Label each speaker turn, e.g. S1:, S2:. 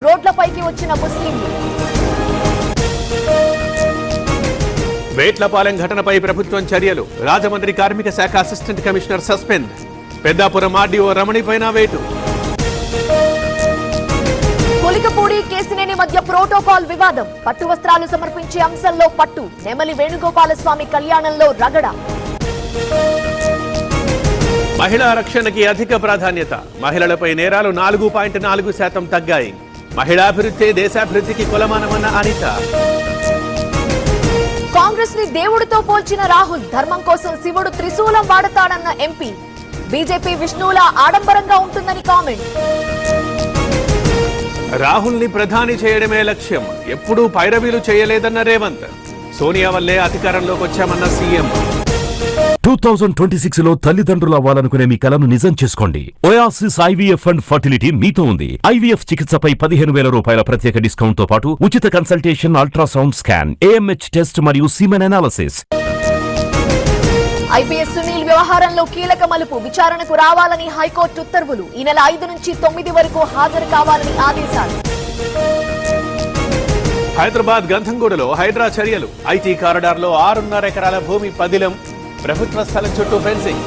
S1: రోడ్లపైకి వచ్చిన ముస్లింలు.
S2: వేట్లపాలెం ఘటనపై ప్రభుత్వం చర్యలు. రాజమండ్రి కార్మిక శాఖ assistant commissioner suspend. Peddapuram RDO రమణిపైన వేటు.
S1: కొలికపూడి కేసినేని మధ్య ప్రోటోకాల్ వివాదం. పట్టు వస్త్రాలు సమర్పించే అంశంలో పట్టు. నెమలి వేణుగోపాలస్వామి కళ్యాణంలో రగడ.
S2: మహిళా రక్షణకి అధిక ప్రాధాన్యత. మహిళలపై నేరాలు 4.4% తగ్గాయి. మహిళాభివృద్ధి దేశాభివృద్ధికి కొలమానమన్న అనిత.
S1: కాంగ్రెస్ ని దేవుడితో పోల్చిన రాహుల్. ధర్మం కోసం శివుడు త్రిశూలం వాడతాడన్న ఎంపీ. బీజేపీ విష్ణువులా ఆడంబరంగా ఉంటుందని కామెంట్.
S2: రాహుల్ ని ప్రధాని చేయడమే లక్ష్యం. ఎప్పుడూ పైరవీలు చేయలేదన్న రేవంత్. సోనియా వల్లే అధికారంలోకి వచ్చామన్న సీఎం.
S3: 2026 లో తల్లిదండ్రులు అవ్వాలనుకునే మీ కలను నిజం చేసుకోండి. ఓయాసిస్ ఐవీఎఫ్ అండ్ ఫర్టిలిటీ మీతో ఉంది. ఐవీఎఫ్ చికిత్సపై 15,000 రూపాయల ప్రత్యేక డిస్కౌంట్ తో పాటు ఉచిత consultation, ultrasound scan, AMH test మరియు సీమెన్ అనాలిసిస్.
S1: ఐపీఎస్ సునీల్ వ్యవహారంలో కీలక మలుపు. విచారణకు రావాలని హైకోర్టు ఉత్తర్వులు. ఈ నెల 5 నుంచి 9 వరకు హాజరు కావాలని ఆదేశాలు.
S2: హైదరాబాద్ గంధంగూడలో హైడ్రా చర్యలు. ఐటీ కారిడార్ లో 6.5 ఎకరాల భూమి పదిలం. ప్రభుత్వ స్థలం చుట్టూ ఫెన్సింగ్.